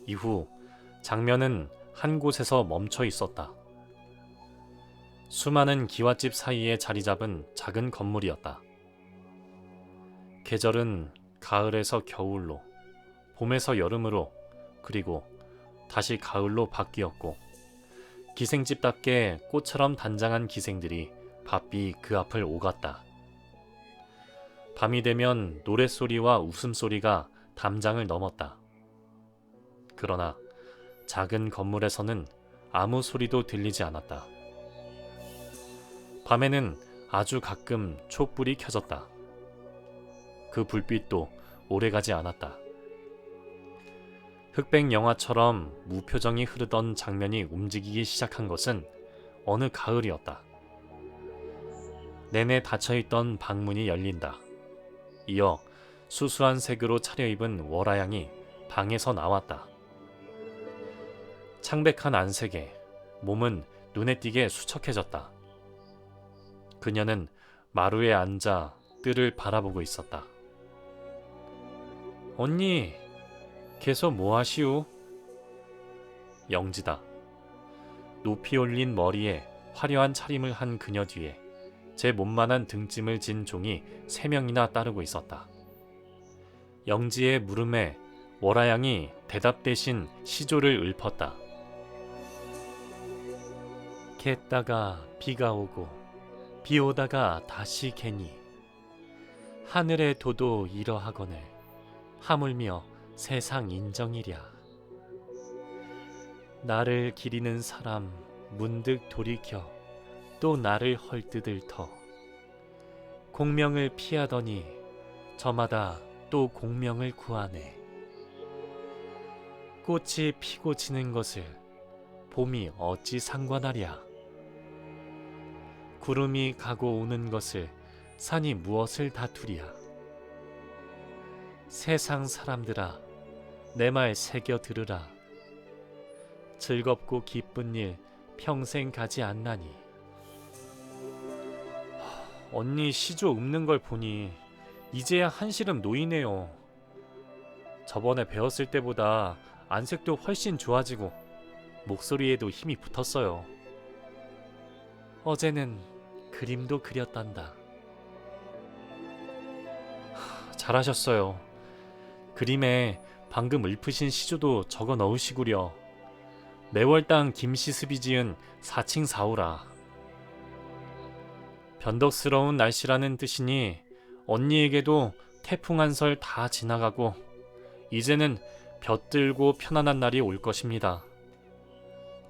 이후 장면은 한 곳에서 멈춰 있었다. 수많은 기와집 사이에 자리 잡은 작은 건물이었다. 계절은 가을에서 겨울로, 봄에서 여름으로, 그리고 다시 가을로 바뀌었고, 기생집답게 꽃처럼 단장한 기생들이 바삐 그 앞을 오갔다. 밤이 되면 노랫소리와 웃음소리가 담장을 넘었다. 그러나 작은 건물에서는 아무 소리도 들리지 않았다. 밤에는 아주 가끔 촛불이 켜졌다. 그 불빛도 오래가지 않았다. 흑백 영화처럼 무표정이 흐르던 장면이 움직이기 시작한 것은 어느 가을이었다. 내내 닫혀있던 방문이 열린다. 이어 수수한 색으로 차려입은 월화양이 방에서 나왔다. 창백한 안색에 몸은 눈에 띄게 수척해졌다. 그녀는 마루에 앉아 뜰을 바라보고 있었다. 언니, 계속 뭐 하시오? 영지다. 높이 올린 머리에 화려한 차림을 한 그녀 뒤에 제 몸만한 등짐을 진 종이 3명이나 따르고 있었다. 영지의 물음에 월화양이 대답 대신 시조를 읊었다. 겠다가 비가 오고 비 오다가 다시 개니 하늘의 도도 이러하거늘 하물며 세상 인정이랴. 나를 기리는 사람 문득 돌이켜 또 나를 헐뜯을 터 공명을 피하더니 저마다 또 공명을 구하네. 꽃이 피고 지는 것을 봄이 어찌 상관하랴. 구름이 가고 오는 것을 산이 무엇을 다투랴. 세상 사람들아, 내 말 새겨 들으라. 즐겁고 기쁜 일 평생 가지 않나니. 언니 시조 읊는 걸 보니 이제야 한시름 놓이네요. 저번에 배웠을 때보다 안색도 훨씬 좋아지고 목소리에도 힘이 붙었어요. 어제는 그림도 그렸단다. 잘하셨어요. 그림에 방금 읊으신 시조도 적어 넣으시구려. 매월당 김시습이 지은 4칭 4호라. 변덕스러운 날씨라는 뜻이니 언니에게도 태풍 한 설 다 지나가고 이제는 볕들고 편안한 날이 올 것입니다.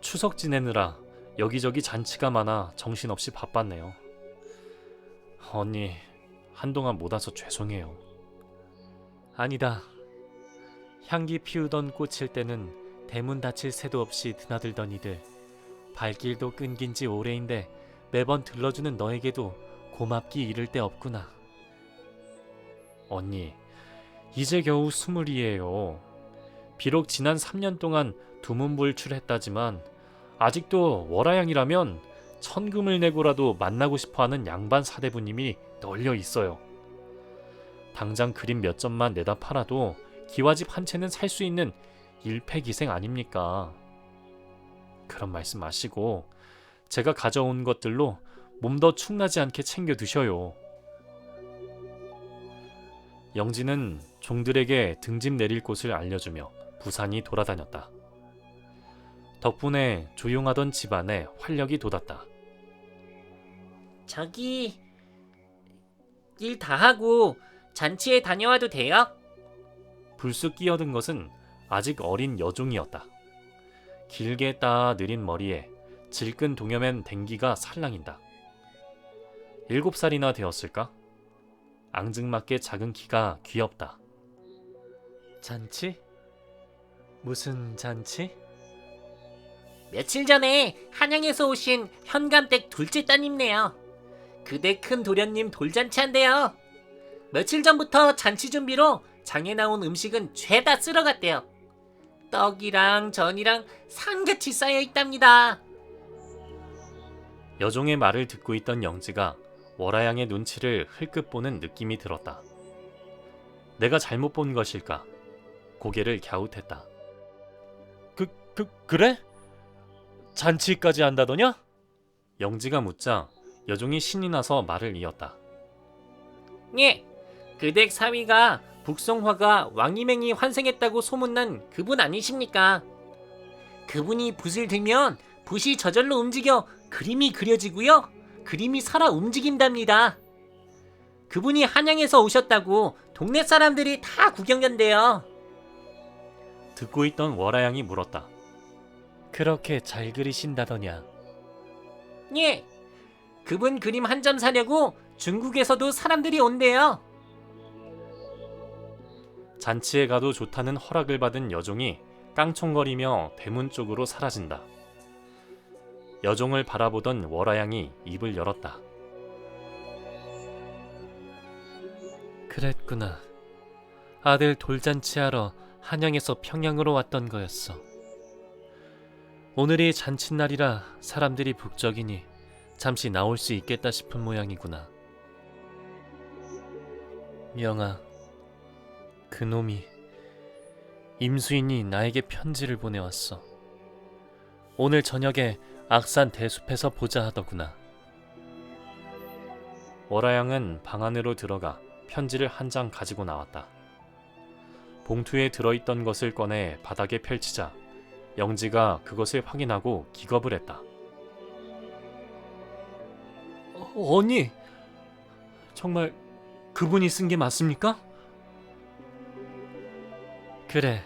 추석 지내느라 여기저기 잔치가 많아 정신없이 바빴네요. 언니, 한동안 못 와서 죄송해요. 아니다. 향기 피우던 꽃일 때는 대문 닫힐 새도 없이 드나들던 이들, 발길도 끊긴 지 오래인데 매번 들러주는 너에게도 고맙기 이를 데 없구나. 언니, 이제 겨우 20이에요. 비록 지난 3년 동안 두문불출했다지만 아직도 월화양이라면 천금을 내고라도 만나고 싶어하는 양반 사대부님이 널려 있어요. 당장 그림 몇 점만 내다 팔아도 기와집 한 채는 살 수 있는 일패기생 아닙니까? 그런 말씀 마시고 제가 가져온 것들로 몸도 축나지 않게 챙겨 드셔요. 영지는 종들에게 등짐 내릴 곳을 알려주며 부산히 돌아다녔다. 덕분에 조용하던 집안에 활력이 돋았다. 저기 일 다 하고 잔치에 다녀와도 돼요? 불쑥 끼어든 것은 아직 어린 여종이었다. 길게 따 느린 머리에 질끈 동여맨 댕기가 살랑인다. 7살이나 되었을까? 앙증맞게 작은 키가 귀엽다. 잔치? 무슨 잔치? 며칠 전에 한양에서 오신 현감댁 둘째 따님네요. 그대 큰 도련님 돌잔치 한대요. 며칠 전부터 잔치 준비로 장에 나온 음식은 죄다 쓸어갔대요. 떡이랑 전이랑 산같이 쌓여 있답니다. 여종의 말을 듣고 있던 영지가 월화양의 눈치를 흘끗 보는 느낌이 들었다. 내가 잘못 본 것일까? 고개를 갸웃했다. 그래? 잔치까지 한다더냐? 영지가 묻자 여종이 신이 나서 말을 이었다. 예, 그 댁 사위가 북송화가 왕이맹이 환생했다고 소문난 그분 아니십니까? 그분이 붓을 들면 붓이 저절로 움직여 그림이 그려지고요. 그림이 살아 움직인답니다. 그분이 한양에서 오셨다고 동네 사람들이 다 구경 간대요. 듣고 있던 월아양이 물었다. 그렇게 잘 그리신다더냐? 예, 그분 그림 한 점 사려고 중국에서도 사람들이 온대요. 잔치에 가도 좋다는 허락을 받은 여종이 깡총거리며 대문 쪽으로 사라진다. 여종을 바라보던 월아양이 입을 열었다. 그랬구나. 아들 돌잔치하러 한양에서 평양으로 왔던 거였어. 오늘이 잔칫날이라 사람들이 북적이니 잠시 나올 수 있겠다 싶은 모양이구나. 영아, 그놈이 임수인이 나에게 편지를 보내왔어. 오늘 저녁에 악산 대숲에서 보자 하더구나. 월아양은 방 안으로 들어가 편지를 한 장 가지고 나왔다. 봉투에 들어있던 것을 꺼내 바닥에 펼치자 영지가 그것을 확인하고 기겁을 했다. 언니, 정말 그분이 쓴 게 맞습니까? 그래,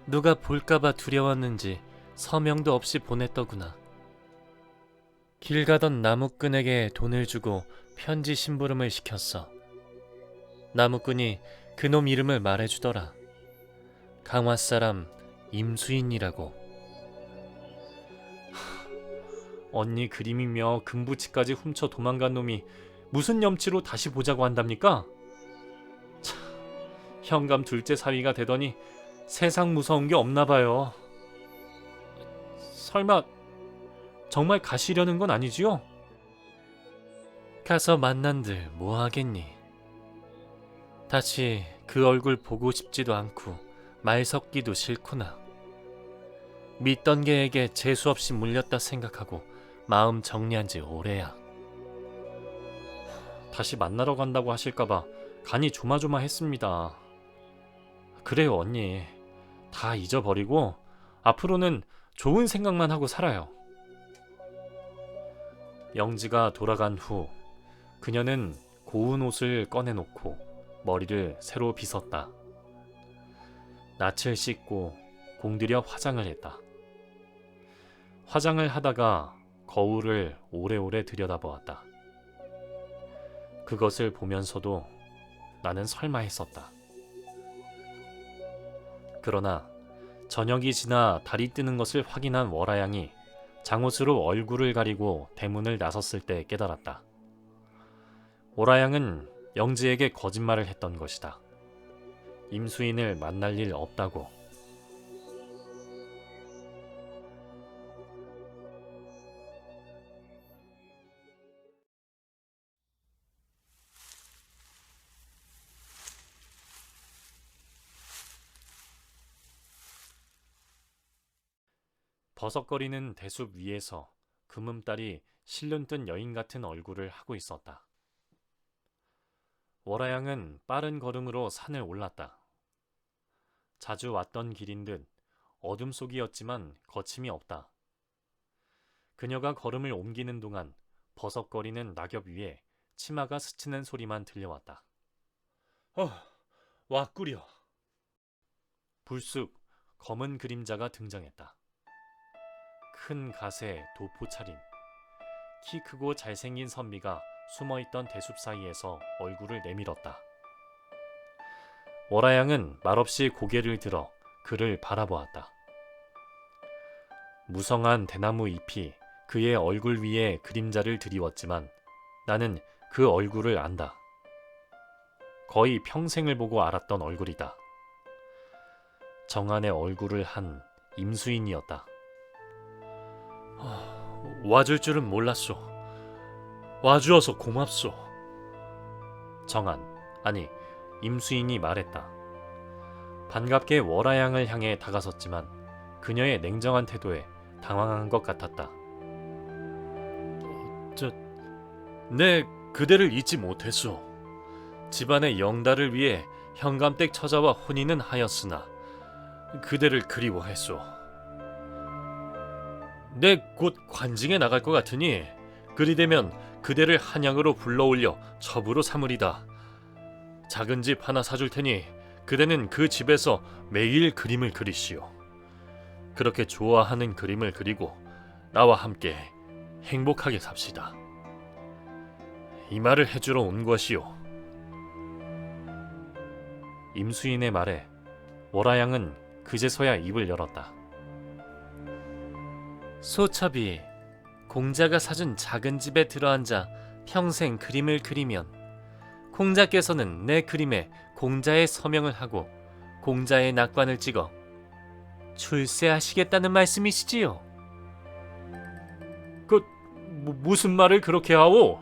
누가 볼까봐 두려웠는지 서명도 없이 보냈더구나. 길 가던 나무꾼에게 돈을 주고 편지 심부름을 시켰어. 나무꾼이 그놈 이름을 말해주더라. 강화 사람 임수인이라고. 언니 그림이며 금부치까지 훔쳐 도망간 놈이 무슨 염치로 다시 보자고 한답니까? 참, 현감 둘째 사위가 되더니 세상 무서운 게 없나 봐요. 설마 정말 가시려는 건 아니지요? 가서 만난들 뭐 하겠니? 다시 그 얼굴 보고 싶지도 않고 말 섞기도 싫구나. 믿던 개에게 재수없이 물렸다 생각하고 마음 정리한 지 오래야. 다시 만나러 간다고 하실까봐 간이 조마조마했습니다. 그래요 언니, 다 잊어버리고 앞으로는 좋은 생각만 하고 살아요. 영지가 돌아간 후 그녀는 고운 옷을 꺼내놓고 머리를 새로 빗었다. 낯을 씻고 공들여 화장을 했다. 화장을 하다가 거울을 오래오래 들여다보았다. 그것을 보면서도 나는 설마 했었다. 그러나 저녁이 지나 달이 뜨는 것을 확인한 월아양이 장옷으로 얼굴을 가리고 대문을 나섰을 때 깨달았다. 월아양은 영지에게 거짓말을 했던 것이다. 임수인을 만날 일 없다고. 버석거리는 대숲 위에서 금음달이 실눈뜬 여인 같은 얼굴을 하고 있었다. 월아양은 빠른 걸음으로 산을 올랐다. 자주 왔던 길인 듯 어둠 속이었지만 거침이 없다. 그녀가 걸음을 옮기는 동안 버석거리는 낙엽 위에 치마가 스치는 소리만 들려왔다. 왔구려. 불쑥 검은 그림자가 등장했다. 큰 갓에 도포 차림, 키 크고 잘생긴 선비가 숨어있던 대숲 사이에서 얼굴을 내밀었다. 월아양은 말없이 고개를 들어 그를 바라보았다. 무성한 대나무 잎이 그의 얼굴 위에 그림자를 드리웠지만 나는 그 얼굴을 안다. 거의 평생을 보고 알았던 얼굴이다. 정한의 얼굴을 한 임수인이었다. 와줄 줄은 몰랐소. 와주어서 고맙소. 정한, 아니 임수인이 말했다. 반갑게 월아양을 향해 다가섰지만 그녀의 냉정한 태도에 당황한 것 같았다. 내 그대를 잊지 못했소. 집안의 영달을 위해 현감댁 처자와 혼인은 하였으나 그대를 그리워했소. 내 곧 관징에 나갈 것 같으니 그리되면 그대를 한양으로 불러올려 첩으로 삼으리다. 작은 집 하나 사줄 테니 그대는 그 집에서 매일 그림을 그리시오. 그렇게 좋아하는 그림을 그리고 나와 함께 행복하게 삽시다. 이 말을 해주러 온 것이오. 임수인의 말에 월화양은 그제서야 입을 열었다. 소첩이 공자가 사준 작은 집에 들어앉아 평생 그림을 그리면 공자께서는 내 그림에 공자의 서명을 하고 공자의 낙관을 찍어 출세하시겠다는 말씀이시지요? 무슨 말을 그렇게 하오?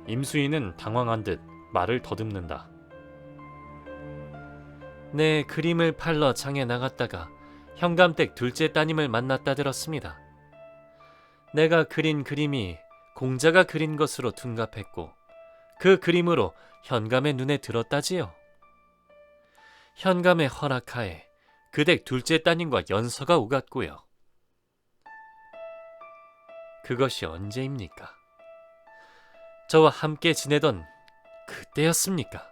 임수인은 당황한 듯 말을 더듬는다. 내 그림을 팔러 장에 나갔다가 현감댁 둘째 따님을 만났다 들었습니다. 내가 그린 그림이 공자가 그린 것으로 둔갑했고 그 그림으로 현감의 눈에 들었다지요. 현감의 허락하에 그 댁 둘째 따님과 연서가 오갔고요. 그것이 언제입니까? 저와 함께 지내던 그때였습니까?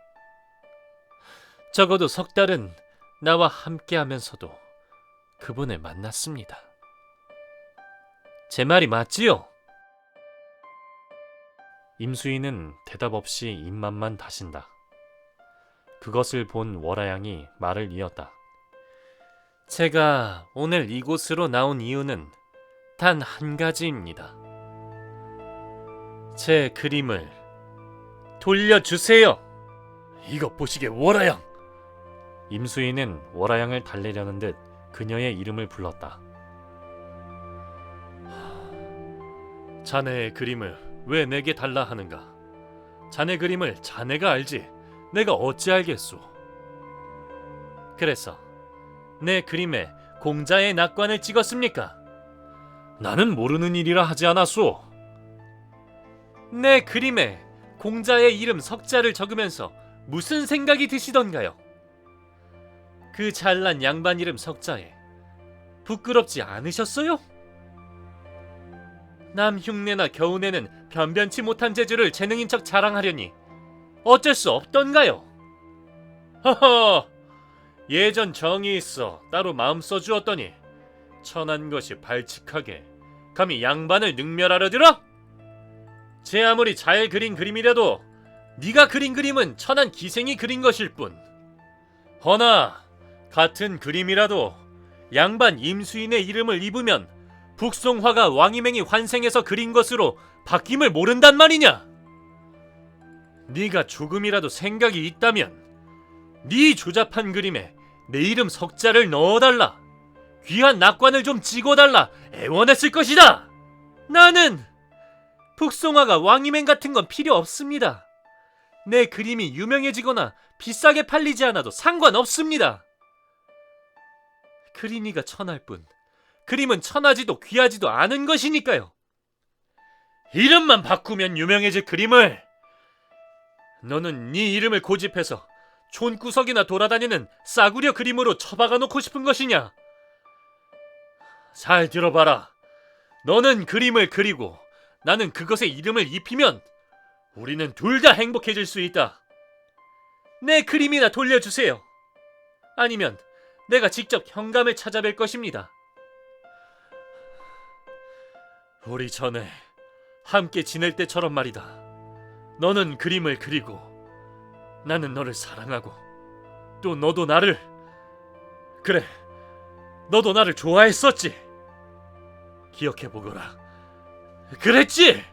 적어도 석 달은 나와 함께 하면서도 그분을 만났습니다. 제 말이 맞지요? 임수인은 대답 없이 입맛만 다신다. 그것을 본 월화양이 말을 이었다. 제가 오늘 이곳으로 나온 이유는 단 한 가지입니다. 제 그림을 돌려주세요. 이것 보시게 월화양. 임수인은 월화양을 달래려는 듯 그녀의 이름을 불렀다. 자네의 그림을 왜 내게 달라 하는가? 자네 그림을 자네가 알지 내가 어찌 알겠소? 그래서 내 그림에 공자의 낙관을 찍었습니까? 나는 모르는 일이라 하지 않았소. 내 그림에 공자의 이름 석자를 적으면서 무슨 생각이 드시던가요? 그 잘난 양반 이름 석자에 부끄럽지 않으셨어요? 남 흉내나 겨우내는 변변치 못한 재주를 재능인 척 자랑하려니 어쩔 수 없던가요? 허허, 예전 정이 있어 따로 마음 써주었더니 천한 것이 발칙하게 감히 양반을 능멸하려 들어? 제 아무리 잘 그린 그림이라도 네가 그린 그림은 천한 기생이 그린 것일 뿐. 허나 같은 그림이라도 양반 임수인의 이름을 입으면 북송화가 왕이맹이 환생해서 그린 것으로 바뀜을 모른단 말이냐? 네가 조금이라도 생각이 있다면 네 조잡한 그림에 내 이름 석자를 넣어달라. 귀한 낙관을 좀 찍어달라 애원했을 것이다. 나는 북송화가 왕이맹 같은 건 필요 없습니다. 내 그림이 유명해지거나 비싸게 팔리지 않아도 상관없습니다. 그리니가 천할 뿐 그림은 천하지도 귀하지도 않은 것이니까요. 이름만 바꾸면 유명해질 그림을 너는 네 이름을 고집해서 촌구석이나 돌아다니는 싸구려 그림으로 처박아 놓고 싶은 것이냐? 잘 들어봐라. 너는 그림을 그리고 나는 그것에 이름을 입히면 우리는 둘 다 행복해질 수 있다. 내 그림이나 돌려주세요. 아니면 내가 직접 현감을 찾아뵐 것입니다. 우리 전에 함께 지낼 때처럼 말이다. 너는 그림을 그리고 나는 너를 사랑하고 또 너도 나를, 그래, 너도 나를 좋아했었지. 기억해보거라. 그랬지?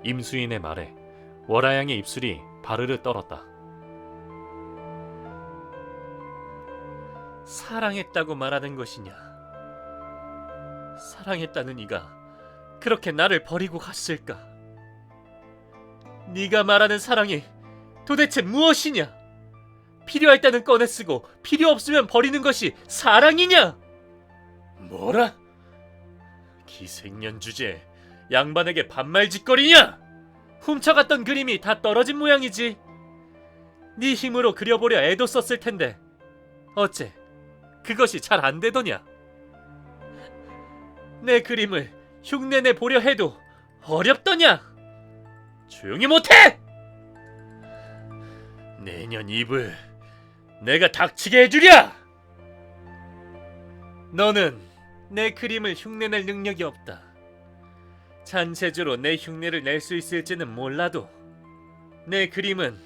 임수인의 말에 월화양의 입술이 바르르 떨었다. 사랑했다고 말하는 것이냐? 사랑했다는 이가 그렇게 나를 버리고 갔을까? 네가 말하는 사랑이 도대체 무엇이냐? 필요할 때는 꺼내 쓰고 필요 없으면 버리는 것이 사랑이냐? 뭐라? 기생년 주제에 양반에게 반말짓거리냐? 훔쳐갔던 그림이 다 떨어진 모양이지. 네 힘으로 그려보려 애도 썼을 텐데 어째 그것이 잘 안 되더냐? 내 그림을 흉내내 보려 해도 어렵더냐? 조용히 못해! 내년 입을 내가 닥치게 해주랴! 너는 내 그림을 흉내낼 능력이 없다. 잔재주로 내 흉내를 낼 수 있을지는 몰라도 내 그림은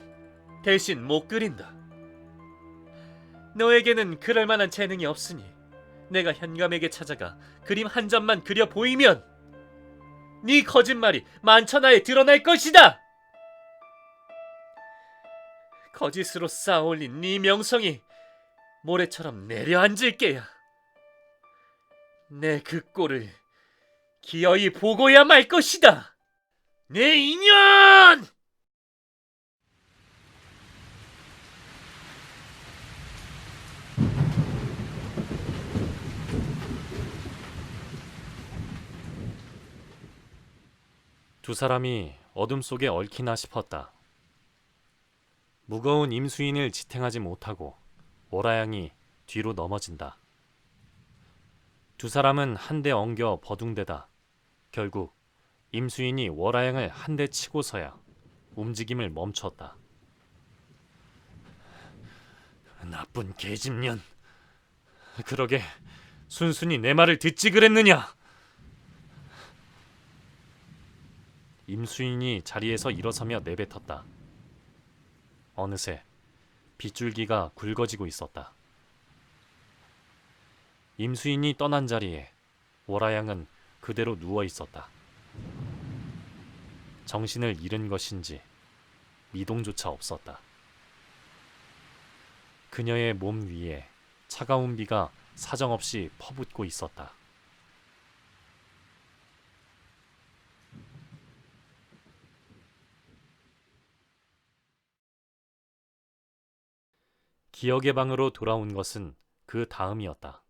대신 못 그린다. 너에게는 그럴 만한 재능이 없으니 내가 현감에게 찾아가 그림 한 점만 그려 보이면 네 거짓말이 만천하에 드러날 것이다. 거짓으로 쌓아올린 네 명성이 모래처럼 내려앉을 게야. 내 그 꼴을 기어이 보고야 말 것이다. 내 인연! 두 사람이 어둠 속에 얽히나 싶었다. 무거운 임수인을 지탱하지 못하고 월화양이 뒤로 넘어진다. 두 사람은 한 대 엉겨 버둥대다 결국 임수인이 월화양을 한 대 치고서야 움직임을 멈췄다. 나쁜 계집년. 그러게 순순히 내 말을 듣지 그랬느냐? 임수인이 자리에서 일어서며 내뱉었다. 어느새 빗줄기가 굵어지고 있었다. 임수인이 떠난 자리에 월화양은 그대로 누워 있었다. 정신을 잃은 것인지 미동조차 없었다. 그녀의 몸 위에 차가운 비가 사정없이 퍼붓고 있었다. 기억의 방으로 돌아온 것은 그 다음이었다.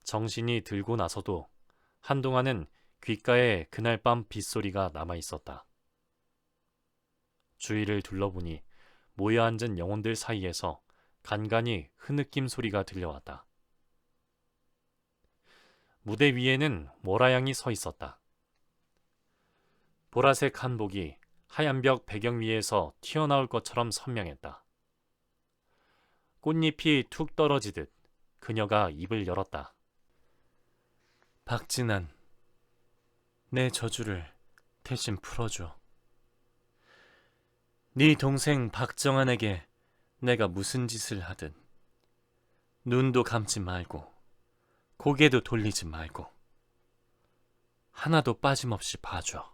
정신이 들고 나서도 한동안은 귓가에 그날 밤 빗소리가 남아있었다. 주위를 둘러보니 모여앉은 영혼들 사이에서 간간히 흐느낌 소리가 들려왔다. 무대 위에는 월화양이 서 있었다. 보라색 한복이 하얀 벽 배경 위에서 튀어나올 것처럼 선명했다. 꽃잎이 툭 떨어지듯 그녀가 입을 열었다. 박진한, 내 저주를 대신 풀어줘. 네 동생 박정한에게 내가 무슨 짓을 하든 눈도 감지 말고 고개도 돌리지 말고 하나도 빠짐없이 봐줘.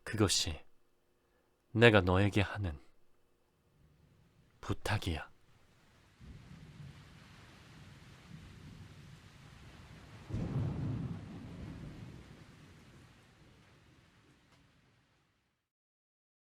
그것이 내가 너에게 하는 부탁이야.